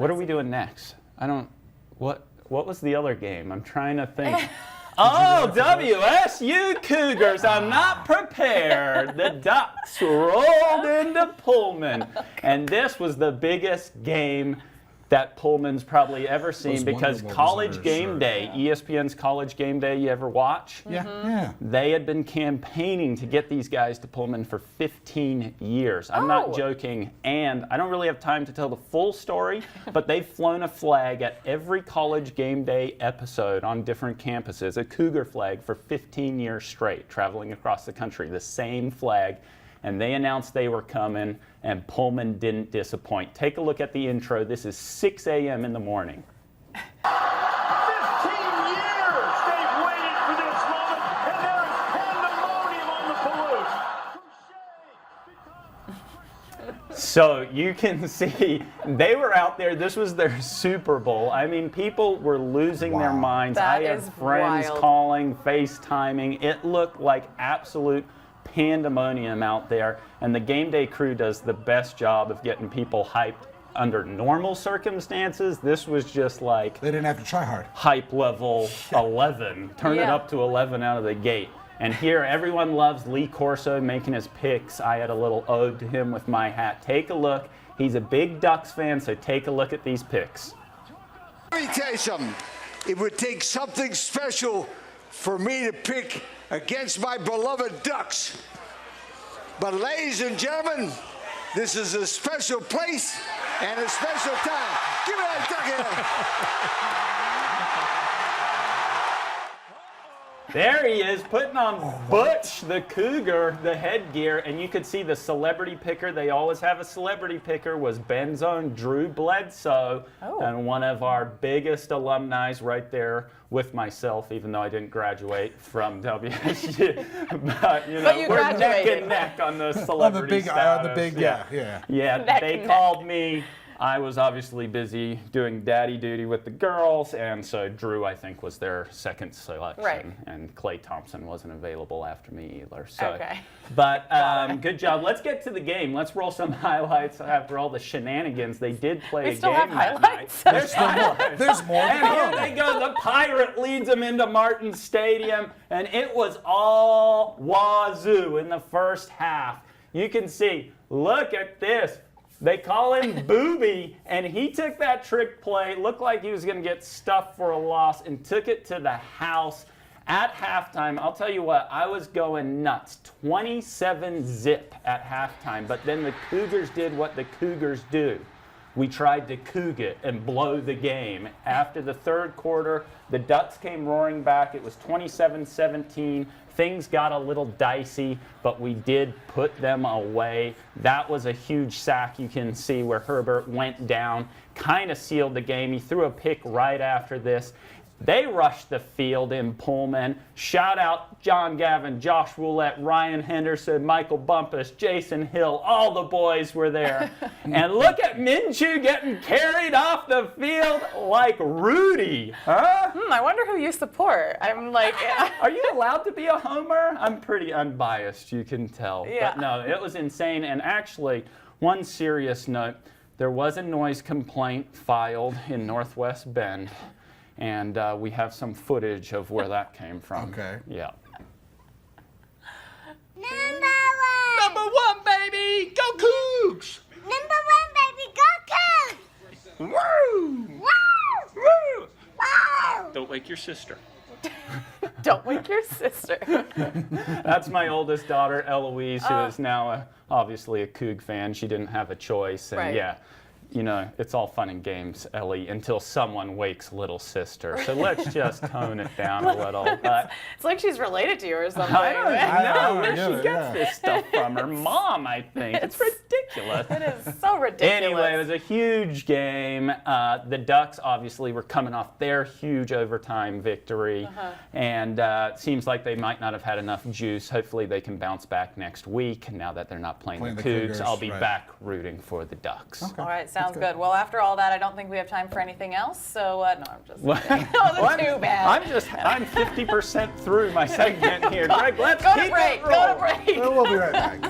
What are we doing next? What was the other game? I'm trying to think. Oh, WSU Cougars, I'm not prepared. The Ducks rolled into Pullman. And this was the biggest game that Pullman's probably ever seen because College Game Day, ESPN's College Game Day, you ever watch? Yeah. They had been campaigning to get these guys to Pullman for 15 years. I'm not joking, and I don't really have time to tell the full story, but they've flown a flag at every College Game Day episode on different campuses, a Cougar flag for 15 years straight, traveling across the country, the same flag. And they announced they were coming, and Pullman didn't disappoint. Take a look at the intro. This is 6 a.m. in the morning. 15 years they've waited for this moment, and there is pandemonium on the Boucher. So you can see they were out there. This was their Super Bowl. I mean, people were losing their minds. That I have is friends wild. calling, FaceTiming. It looked like absolute pandemonium out there, and the Game Day crew does the best job of getting people hyped under normal circumstances. This was just like They didn't have to try hard. hype level 11. Turn it Yeah. up to 11 out of the gate. And here, everyone loves Lee Corso making his picks. I had a little ode to him with my hat. Take a look. He's a big Ducks fan, so take a look at these picks. Let me tell you something. It would take something special for me to pick against my beloved Ducks. But ladies and gentlemen, this is a special place and a special time. Give me that duck. There he is, putting on Butch the Cougar, the headgear, and you could see the celebrity picker. They always have a celebrity picker, was Ben's own Drew Bledsoe, and one of our biggest alumni right there with myself, even though I didn't graduate from WSU. But, you know, you we're neck graduated. and neck on the celebrity status. Yeah, Neck they and called me. I was obviously busy doing daddy duty with the girls, and so Drew, I think, was their second selection. Right. And Clay Thompson wasn't available after me either. So, Okay. But good job. Let's get to the game. Let's roll some highlights after all the shenanigans. They did play We a still game have that highlights? night. There's highlights. There's more to And here come. they go. The Pirate leads them into Martin Stadium, and it was all wazoo in the first half. You can see, look at this. They call him Booby, and he took that trick play, looked like he was going to get stuffed for a loss, and took it to the house at halftime. I'll tell you what, I was going nuts. 27-zip at halftime, but then the Cougars did what the Cougars do. We tried to Coug it and blow the game. After the third quarter, the Ducks came roaring back. It was 27-17. Things got a little dicey, but we did put them away. That was a huge sack. You can see where Herbert went down, kind of sealed the game. He threw a pick right after this. They rushed the field in Pullman. Shout out John Gavin, Josh Roulette, Ryan Henderson, Michael Bumpus, Jason Hill. All the boys were there. And look at Minshew getting carried off the field like Rudy. Huh? I wonder who you support. I'm like, Are you allowed to be a homer? I'm pretty unbiased, you can tell. Yeah. But no, it was insane. And actually, one serious note, there was a noise complaint filed in Northwest Bend. And we have some footage of where that came from. Okay. Yeah. Number one, baby! Go Cougs! Number one, baby, go Cougs! Woo! Woo! Woo! Woo! Don't wake your sister. don't wake your sister. That's my oldest daughter, Eloise, who is now obviously a Coug fan. She didn't have a choice. And Right. yeah, you know, it's all fun and games, Ellie, until someone wakes little sister. So let's just tone it down a little. But It's like she's related to you or something. I don't know where Yeah, she gets this stuff from. Her mom, I think. It's ridiculous. It is so ridiculous. Anyway, it was a huge game. The Ducks obviously were coming off their huge overtime victory, and it seems like they might not have had enough juice. Hopefully they can bounce back next week now that they're not playing the the Cougs. Cougars, I'll be right. back rooting for the Ducks. All right, sounds good. Well, after all that, I don't think we have time for anything else. So, no, I'm just What? kidding. That was too bad. I'm 50% through my segment here. Greg, let's Go keep to break. it Go to rolling. break. We'll be right back.